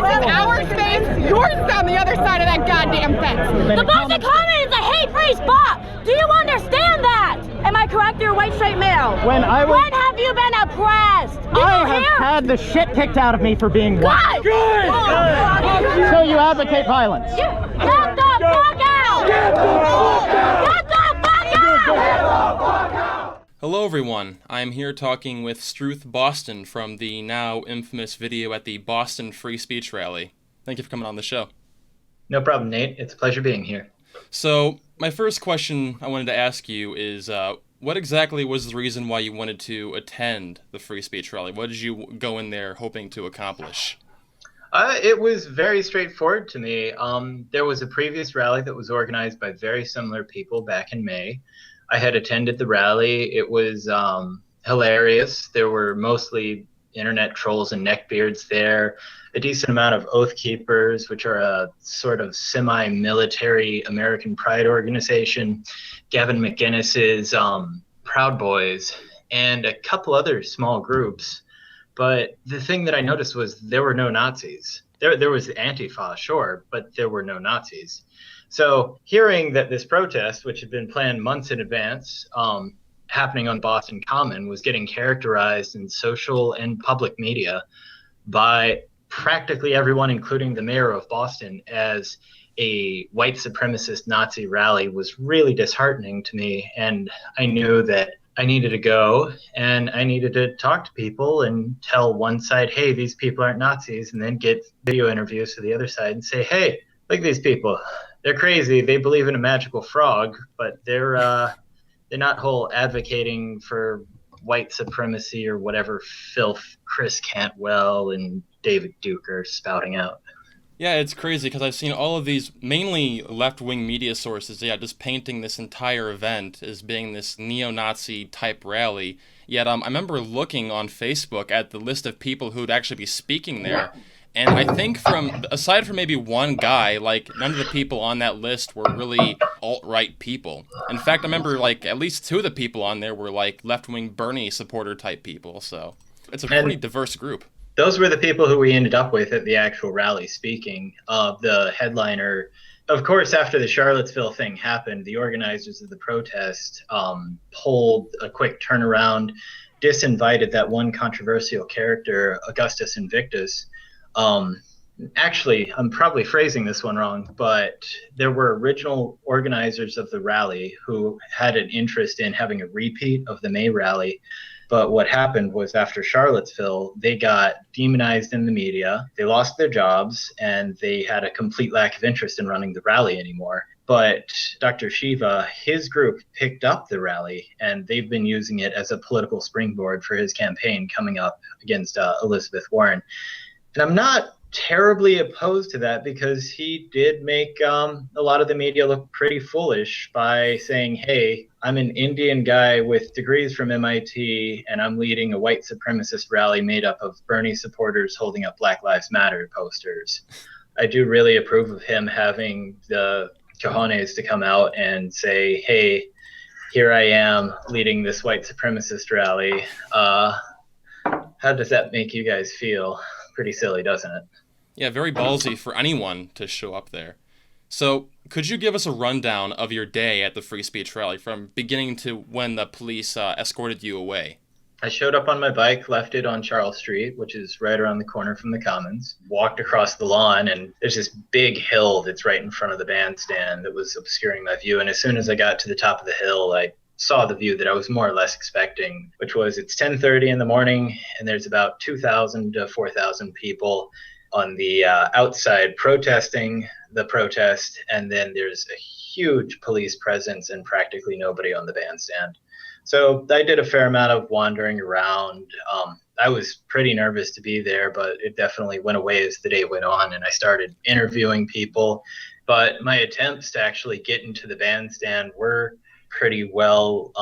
is our space. Yours is on the other side of that goddamn fence. The Boston Common is a hate-free spot. Do you understand that? Am I correct? You're a white straight male. When have you been oppressed? I have had the shit kicked out of me for being white. Good. So you advocate violence? Get the fuck out! Get the fuck out! Get the fuck out! Hello everyone, I'm here talking with Struth Boston from the now infamous video at the Boston Free Speech Rally. Thank you for coming on the show. No problem, Nate. It's a pleasure being here. So, my first question I wanted to ask you is, what exactly was the reason why you wanted to attend the Free Speech Rally? What did you go in there hoping to accomplish? It was very straightforward to me. There was a previous rally that was organized by very similar people back in May. I had attended the rally. It was hilarious. There were mostly internet trolls and neckbeards there, a decent amount of Oath Keepers, which are a sort of semi-military American Pride organization, Gavin McInnes's Proud Boys, and a couple other small groups. But the thing that I noticed was there were no Nazis. There was Antifa, sure, but there were no Nazis. So hearing that this protest, which had been planned months in advance, happening on Boston Common, was getting characterized in social and public media by practically everyone, including the mayor of Boston, as a white supremacist Nazi rally was really disheartening to me. And I knew that I needed to go and I needed to talk to people and tell one side, hey, these people aren't Nazis, and then get video interviews to the other side and say, hey, look at these people. They're crazy. They believe in a magical frog, but they're not whole advocating for white supremacy or whatever filth Chris Cantwell and David Duke are spouting out. Yeah, it's crazy because I've seen all of these mainly left-wing media sources, just painting this entire event as being this neo-Nazi type rally. Yet I remember looking on Facebook at the list of people who'd actually be speaking there, and I think aside from maybe one guy, none of the people on that list were really alt-right people. In fact, I remember at least two of the people on there were left-wing Bernie supporter type people, so it's a pretty diverse group. Those were the people who we ended up with at the actual rally speaking. The headliner, of course, after the Charlottesville thing happened, the organizers of the protest pulled a quick turnaround, disinvited that one controversial character, Augustus Invictus. Actually, I'm probably phrasing this one wrong, but there were original organizers of the rally who had an interest in having a repeat of the May rally. But what happened was after Charlottesville, they got demonized in the media, they lost their jobs, and they had a complete lack of interest in running the rally anymore. But Dr. Shiva, his group picked up the rally, and they've been using it as a political springboard for his campaign coming up against Elizabeth Warren. And I'm not terribly opposed to that because he did make a lot of the media look pretty foolish by saying, hey, I'm an Indian guy with degrees from MIT and I'm leading a white supremacist rally made up of Bernie supporters holding up Black Lives Matter posters. I do really approve of him having the cojones to come out and say, hey, here I am leading this white supremacist rally. How does that make you guys feel? Pretty silly, doesn't it? Yeah, very ballsy for anyone to show up there. So, could you give us a rundown of your day at the Free Speech Rally from beginning to when the police escorted you away? I showed up on my bike, left it on Charles Street, which is right around the corner from the Commons, walked across the lawn, and there's this big hill that's right in front of the bandstand that was obscuring my view. And as soon as I got to the top of the hill, I saw the view that I was more or less expecting, which was it's 10:30 in the morning, and there's about 2,000 to 4,000 people on the outside protesting the protest, and then there's a huge police presence and practically nobody on the bandstand. So I did a fair amount of wandering around. I was pretty nervous to be there, but it definitely went away as the day went on, and I started interviewing people. But my attempts to actually get into the bandstand were pretty well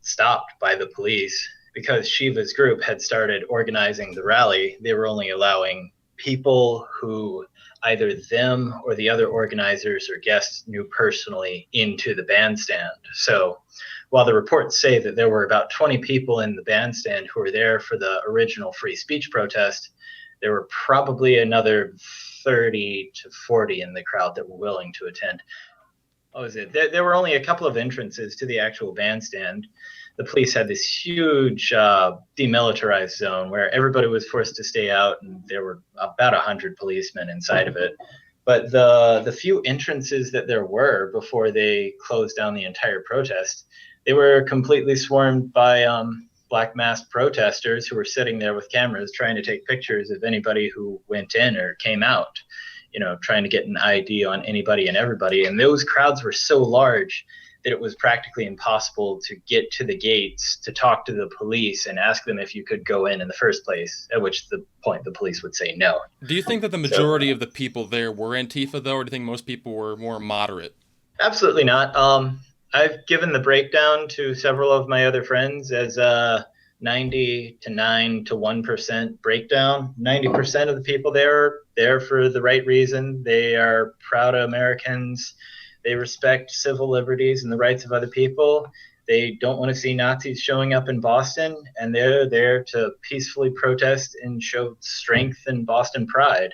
stopped by the police because Shiva's group had started organizing the rally. They were only allowing people who either them or the other organizers or guests knew personally into the bandstand. So while the reports say that there were about 20 people in the bandstand who were there for the original free speech protest, there were probably another 30 to 40 in the crowd that were willing to attend. What was it? There were only a couple of entrances to the actual bandstand. The police had this huge demilitarized zone where everybody was forced to stay out, and there were about 100 policemen inside of it. But the few entrances that there were before they closed down the entire protest, they were completely swarmed by black masked protesters who were sitting there with cameras trying to take pictures of anybody who went in or came out, trying to get an ID on anybody and everybody. And those crowds were so large that it was practically impossible to get to the gates to talk to the police and ask them if you could go in the first place, at which the point the police would say no. Do you think that the majority of the people there were Antifa, though, or do you think most people were more moderate? Absolutely not. I've given the breakdown to several of my other friends as a 90 to 9 to 1% breakdown. 90% of the people there are there for the right reason. They are proud Americans. They respect civil liberties and the rights of other people. They don't want to see Nazis showing up in Boston, and they're there to peacefully protest and show strength and Boston pride.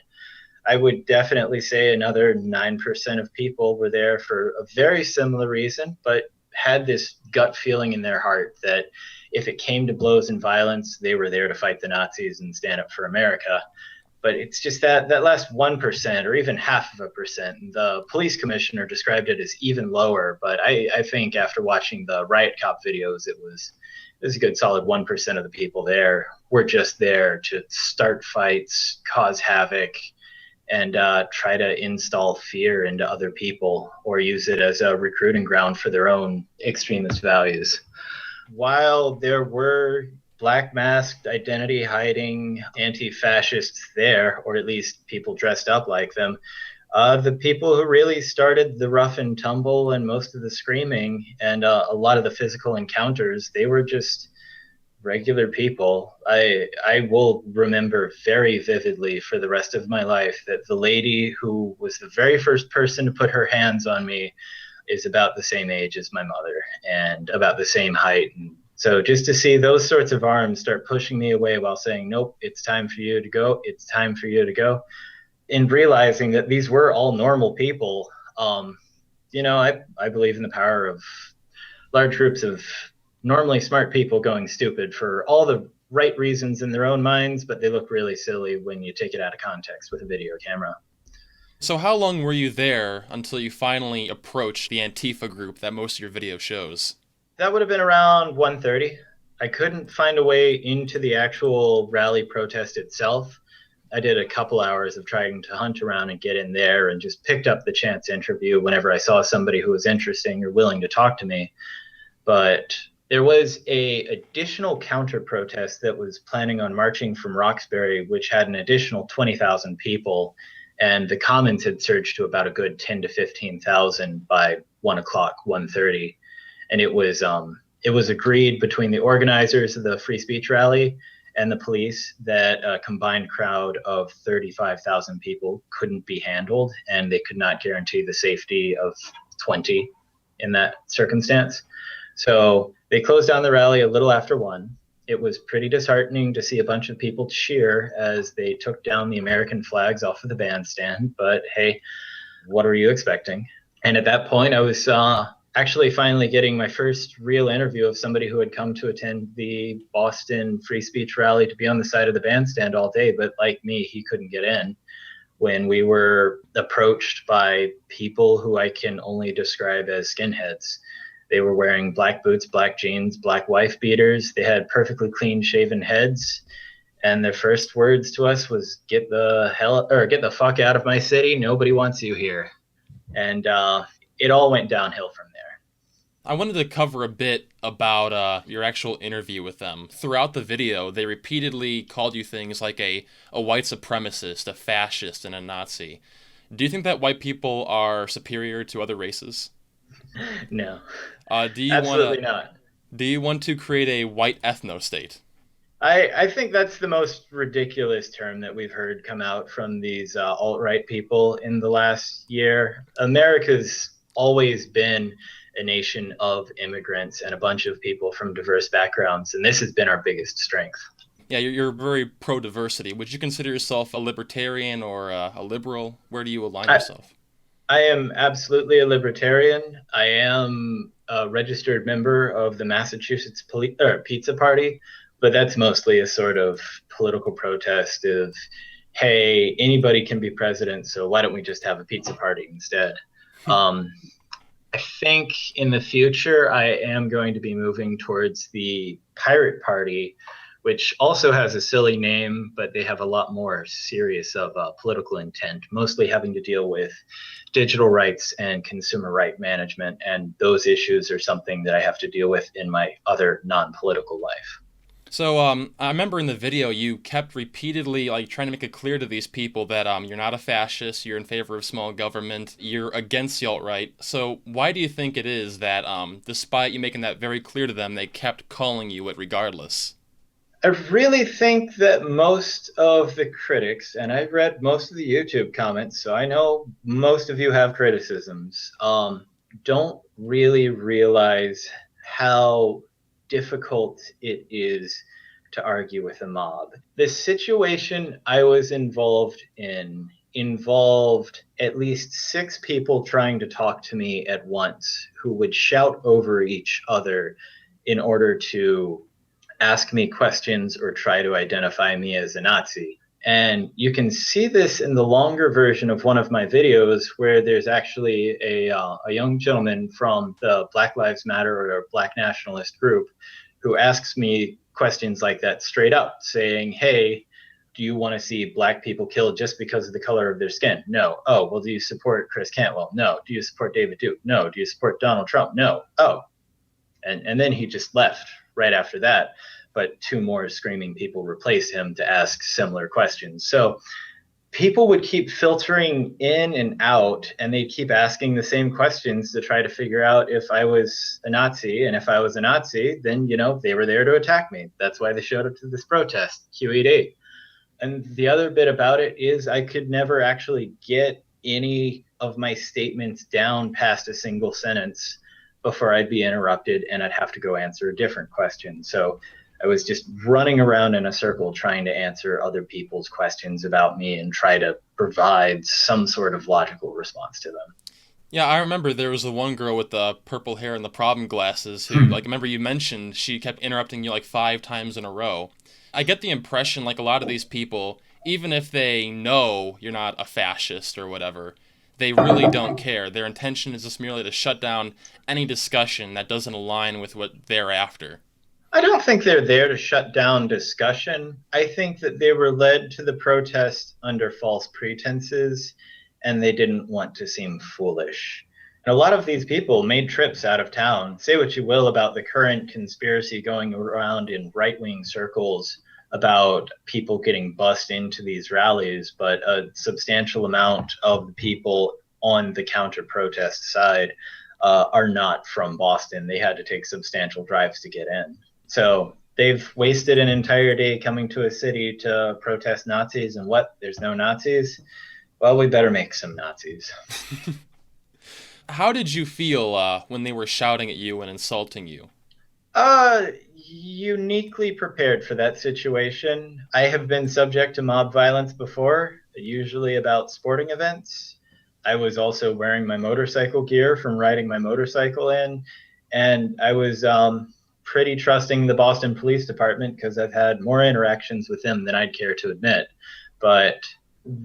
I would definitely say another 9% of people were there for a very similar reason, but had this gut feeling in their heart that if it came to blows and violence, they were there to fight the Nazis and stand up for America. But it's just that last 1% or even 0.5%. The police commissioner described it as even lower, but I think after watching the riot cop videos, it was a good solid 1% of the people there were just there to start fights, cause havoc, and try to install fear into other people or use it as a recruiting ground for their own extremist values. While there were black masked, identity hiding anti-fascists there, or at least people dressed up like them, the people who really started the rough and tumble and most of the screaming and a lot of the physical encounters, they were just regular people. I will remember very vividly for the rest of my life that the lady who was the very first person to put her hands on me is about the same age as my mother and about the same height. And so just to see those sorts of arms start pushing me away while saying, nope, it's time for you to go, it's time for you to go, and realizing that these were all normal people, I believe in the power of large groups of normally smart people going stupid for all the right reasons in their own minds, but they look really silly when you take it out of context with a video camera. So how long were you there until you finally approached the Antifa group that most of your video shows? That would have been around 1:30. I couldn't find a way into the actual rally protest itself. I did a couple hours of trying to hunt around and get in there and just picked up the chance interview whenever I saw somebody who was interesting or willing to talk to me. But there was a additional counter protest that was planning on marching from Roxbury, which had an additional 20,000 people, and the Commons had surged to about a good 10 to 15,000 by 1:30. And it was agreed between the organizers of the free speech rally and the police that a combined crowd of 35,000 people couldn't be handled, and they could not guarantee the safety of 20 in that circumstance. So they closed down the rally a little after 1. It was pretty disheartening to see a bunch of people cheer as they took down the American flags off of the bandstand. But hey, what were you expecting? And at that point, I was actually finally getting my first real interview of somebody who had come to attend the Boston free speech rally to be on the side of the bandstand all day. But like me, he couldn't get in. When we were approached by people who I can only describe as skinheads. They were wearing black boots, black jeans, black wife beaters. They had perfectly clean shaven heads. And their first words to us was, get the fuck out of my city. Nobody wants you here. And it all went downhill from there. I wanted to cover a bit about your actual interview with them. Throughout the video, they repeatedly called you things like a white supremacist, a fascist, and a Nazi. Do you think that white people are superior to other races? No. Absolutely not. Do you want to create a white ethnostate? I think that's the most ridiculous term that we've heard come out from these alt-right people in the last year. America's always been a nation of immigrants and a bunch of people from diverse backgrounds, and this has been our biggest strength. Yeah, you're very pro-diversity. Would you consider yourself a libertarian or a liberal? Where do you align yourself? I am absolutely a libertarian. I am a registered member of the Massachusetts Pizza Party, but that's mostly a sort of political protest of, hey, anybody can be president, so why don't we just have a pizza party instead? I think in the future, I am going to be moving towards the Pirate Party, which also has a silly name, but they have a lot more serious of political intent, mostly having to deal with digital rights and consumer right management. And those issues are something that I have to deal with in my other non-political life. So I remember in the video you kept repeatedly like trying to make it clear to these people that you're not a fascist, you're in favor of small government, you're against the alt-right. So why do you think it is that despite you making that very clear to them, they kept calling you it regardless? I really think that most of the critics, and I've read most of the YouTube comments, so I know most of you have criticisms, don't really realize how difficult it is to argue with a mob. The situation I was involved in involved at least 6 people trying to talk to me at once who would shout over each other in order to ask me questions or try to identify me as a Nazi. And you can see this in the longer version of one of my videos where there's actually a young gentleman from the Black Lives Matter or Black nationalist group who asks me questions like that straight up, saying, hey, do you want to see Black people killed just because of the color of their skin? No. Oh, well, do you support Chris Cantwell? No. Do you support David Duke? No. Do you support Donald Trump? No. Oh. And then he just left right after that. But 2 more screaming people replace him to ask similar questions. So people would keep filtering in and out, and they'd keep asking the same questions to try to figure out if I was a Nazi. And if I was a Nazi, then, they were there to attack me. That's why they showed up to this protest, Q88. And the other bit about it is I could never actually get any of my statements down past a single sentence before I'd be interrupted and I'd have to go answer a different question. So I was just running around in a circle trying to answer other people's questions about me and try to provide some sort of logical response to them. Yeah, I remember there was the one girl with the purple hair and the problem glasses who, like, remember you mentioned she kept interrupting you like 5 times in a row. I get the impression, like, a lot of these people, even if they know you're not a fascist or whatever, they really don't care. Their intention is just merely to shut down any discussion that doesn't align with what they're after. I don't think they're there to shut down discussion. I think that they were led to the protest under false pretenses, and they didn't want to seem foolish. And a lot of these people made trips out of town. Say what you will about the current conspiracy going around in right-wing circles about people getting bussed into these rallies, but a substantial amount of the people on the counter-protest side are not from Boston. They had to take substantial drives to get in. So they've wasted an entire day coming to a city to protest Nazis, and what? There's no Nazis? Well, we better make some Nazis. How did you feel when they were shouting at you and insulting you? Uniquely prepared for that situation. I have been subject to mob violence before, usually about sporting events. I was also wearing my motorcycle gear from riding my motorcycle in, and I was pretty trusting the Boston Police Department because I've had more interactions with them than I'd care to admit. But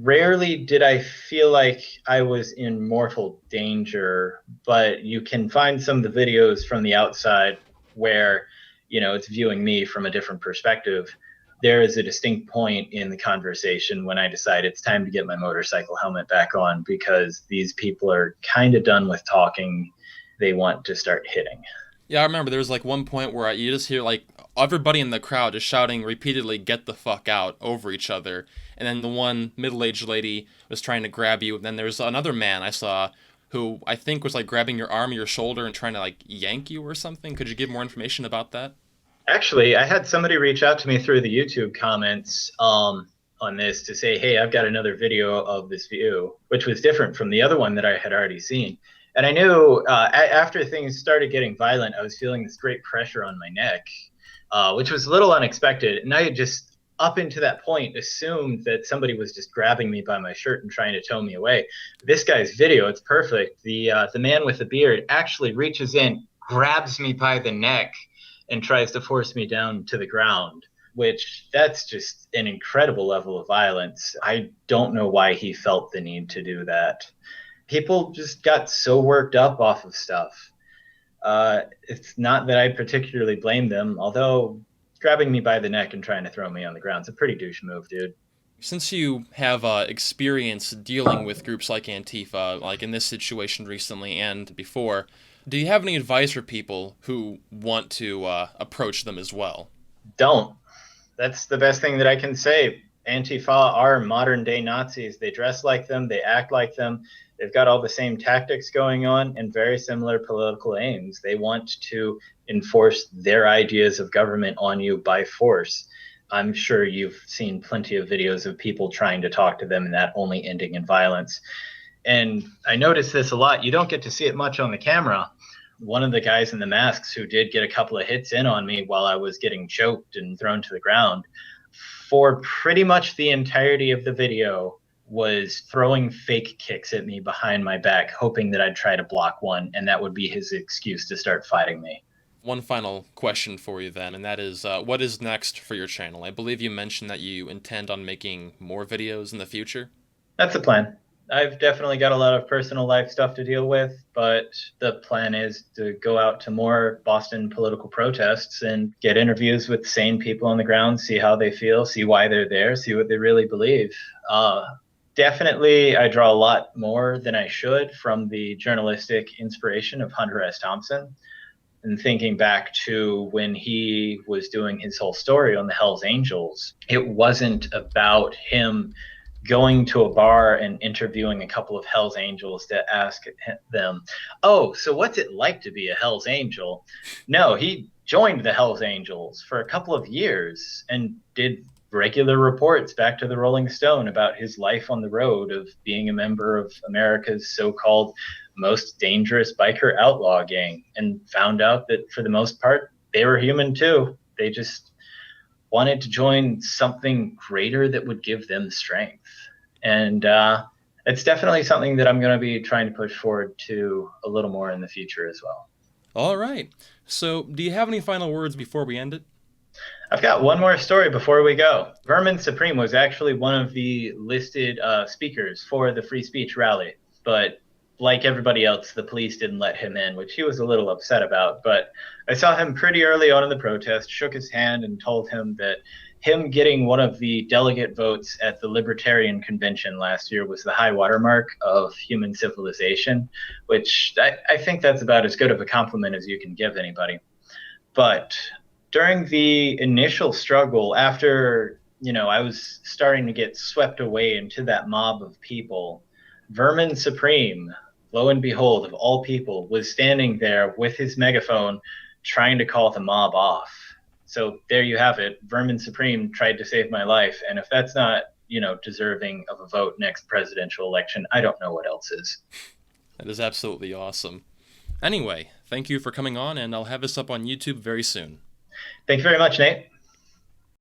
rarely did I feel like I was in mortal danger. But you can find some of the videos from the outside where, it's viewing me from a different perspective. There is a distinct point in the conversation when I decide it's time to get my motorcycle helmet back on because these people are kind of done with talking. They want to start hitting. Yeah, I remember there was like one point where you just hear like everybody in the crowd just shouting repeatedly, "Get the fuck out," over each other. And then the one middle-aged lady was trying to grab you. And then there was another man I saw who I think was like grabbing your arm or your shoulder and trying to like yank you or something. Could you give more information about that? Actually, I had somebody reach out to me through the YouTube comments on this to say, hey, I've got another video of this view, which was different from the other one that I had already seen. And I knew after things started getting violent, I was feeling this great pressure on my neck, which was a little unexpected. And I had just up until that point, assumed that somebody was just grabbing me by my shirt and trying to tow me away. This guy's video, it's perfect. The man with the beard actually reaches in, grabs me by the neck, and tries to force me down to the ground, which that's just an incredible level of violence. I don't know why he felt the need to do that. People just got so worked up off of stuff. It's not that I particularly blame them, although grabbing me by the neck and trying to throw me on the ground is a pretty douche move, dude. Since you have experience dealing with groups like Antifa, like in this situation recently and before, do you have any advice for people who want to approach them as well? Don't. That's the best thing that I can say. Antifa are modern day Nazis. They dress like them, they act like them. They've got all the same tactics going on and very similar political aims. They want to enforce their ideas of government on you by force. I'm sure you've seen plenty of videos of people trying to talk to them and that only ending in violence. And I notice this a lot. You don't get to see it much on the camera. One of the guys in the masks who did get a couple of hits in on me while I was getting choked and thrown to the ground, for pretty much the entirety of the video, was throwing fake kicks at me behind my back, hoping that I'd try to block one, and that would be his excuse to start fighting me. One final question for you then, and that is, what is next for your channel? I believe you mentioned that you intend on making more videos in the future. That's the plan. I've definitely got a lot of personal life stuff to deal with, but the plan is to go out to more Boston political protests and get interviews with sane people on the ground, see how they feel, see why they're there, see what they really believe. Definitely, I draw a lot more than I should from the journalistic inspiration of Hunter S. Thompson. And thinking back to when he was doing his whole story on the Hells Angels, it wasn't about him going to a bar and interviewing a couple of Hells Angels to ask them, oh, so what's it like to be a Hells Angel? No, he joined the Hells Angels for a couple of years and did regular reports back to the Rolling Stone about his life on the road of being a member of America's so-called most dangerous biker outlaw gang, and found out that for the most part, they were human too. They just wanted to join something greater that would give them strength. And it's definitely something that I'm going to be trying to push forward to a little more in the future as well. All right. So do you have any final words before we end it? I've got one more story before we go. Vermin Supreme was actually one of the listed speakers for the free speech rally, but like everybody else, the police didn't let him in, which he was a little upset about. But I saw him pretty early on in the protest, shook his hand and told him that him getting one of the delegate votes at the Libertarian convention last year was the high watermark of human civilization, which I think that's about as good of a compliment as you can give anybody. But during the initial struggle, after, I was starting to get swept away into that mob of people, Vermin Supreme, lo and behold, of all people, was standing there with his megaphone trying to call the mob off. So there you have it. Vermin Supreme tried to save my life. And if that's not, deserving of a vote next presidential election, I don't know what else is. That is absolutely awesome. Anyway, thank you for coming on, and I'll have this up on YouTube very soon. Thank you very much, Nate.